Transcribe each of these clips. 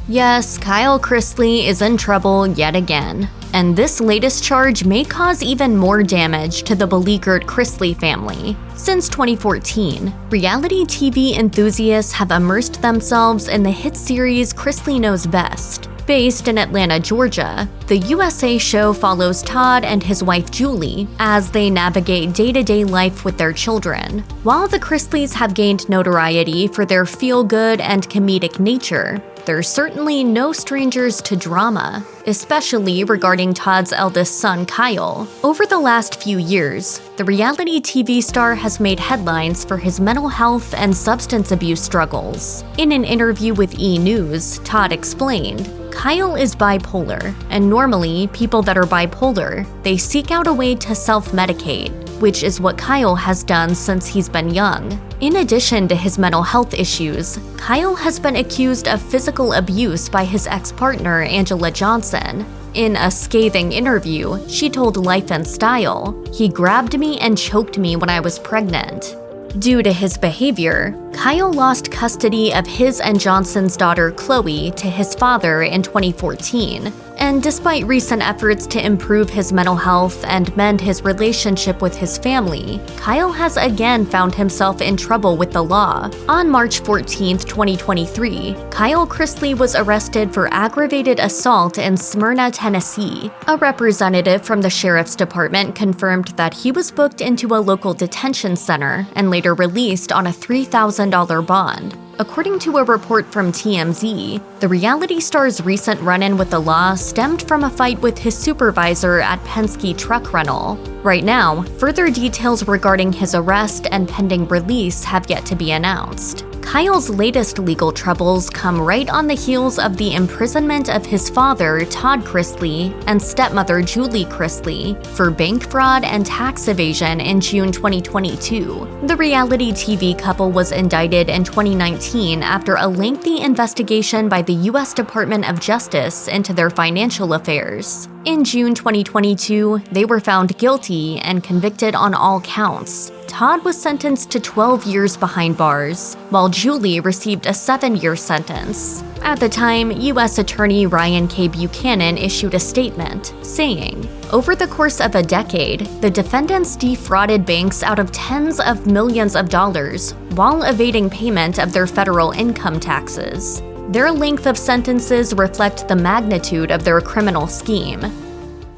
Yes, Kyle Chrisley is in trouble yet again, and this latest charge may cause even more damage to the beleaguered Chrisley family. Since 2014, reality TV enthusiasts have immersed themselves in the hit series Chrisley Knows Best. Based in Atlanta, Georgia, the USA show follows Todd and his wife Julie as they navigate day-to-day life with their children. While the Chrisleys have gained notoriety for their feel-good and comedic nature, they're certainly no strangers to drama, especially regarding Todd's eldest son, Kyle. Over the last few years, the reality TV star has made headlines for his mental health and substance abuse struggles. In an interview with E! News, Todd explained, Kyle is bipolar, and normally people that are bipolar, they seek out a way to self-medicate, which is what Kyle has done since he's been young. In addition to his mental health issues, Kyle has been accused of physical abuse by his ex-partner Angela Johnson. In a scathing interview, she told Life and Style, "He grabbed me and choked me when I was pregnant." Due to his behavior, Kyle lost custody of his and Johnson's daughter Chloe to his father in 2014. And despite recent efforts to improve his mental health and mend his relationship with his family, Kyle has again found himself in trouble with the law. On March 14, 2023, Kyle Chrisley was arrested for aggravated assault in Smyrna, Tennessee. A representative from the sheriff's department confirmed that he was booked into a local detention center and later released on a $3,000 bond. According to a report from TMZ, the reality star's recent run-in with the law stemmed from a fight with his supervisor at Penske Truck Rental. Right now, further details regarding his arrest and pending release have yet to be announced. Kyle's latest legal troubles come right on the heels of the imprisonment of his father, Todd Chrisley, and stepmother, Julie Chrisley, for bank fraud and tax evasion in June 2022. The reality TV couple was indicted in 2019 after a lengthy investigation by the U.S. Department of Justice into their financial affairs. In June 2022, they were found guilty and convicted on all counts. Todd was sentenced to 12 years behind bars, while Julie received a 7-year sentence. At the time, U.S. Attorney Ryan K. Buchanan issued a statement, saying, "Over the course of a decade, the defendants defrauded banks out of tens of millions of dollars while evading payment of their federal income taxes. Their length of sentences reflect the magnitude of their criminal scheme."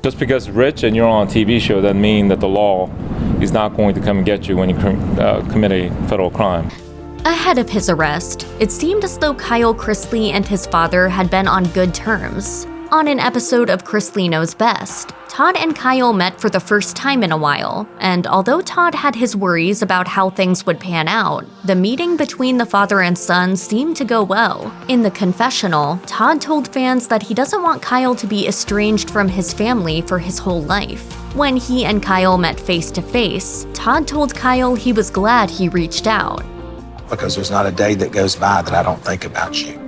Just because you're rich and you're on a TV show doesn't mean that the law is not going to come and get you when you commit a federal crime. Ahead of his arrest, it seemed as though Kyle Chrisley and his father had been on good terms. On an episode of Chrisley Knows Best, Todd and Kyle met for the first time in a while, and although Todd had his worries about how things would pan out, the meeting between the father and son seemed to go well. In the confessional, Todd told fans that he doesn't want Kyle to be estranged from his family for his whole life. When he and Kyle met face-to-face, Todd told Kyle he was glad he reached out. Because there's not a day that goes by that I don't think about you.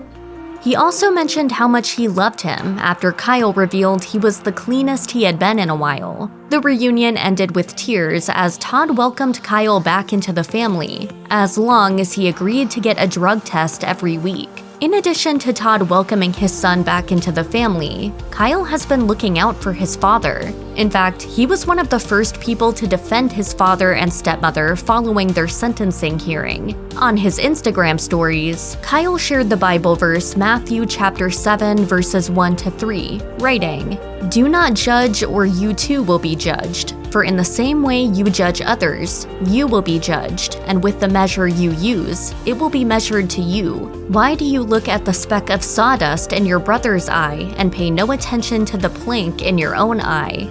He also mentioned how much he loved him after Kyle revealed he was the cleanest he had been in a while. The reunion ended with tears as Todd welcomed Kyle back into the family, as long as he agreed to get a drug test every week. In addition to Todd welcoming his son back into the family, Kyle has been looking out for his father. In fact, he was one of the first people to defend his father and stepmother following their sentencing hearing. On his Instagram stories, Kyle shared the Bible verse Matthew chapter 7 verses 1-3, writing, "Do not judge or you too will be judged. For in the same way you judge others, you will be judged, and with the measure you use, it will be measured to you. Why do you look at the speck of sawdust in your brother's eye and pay no attention to the plank in your own eye?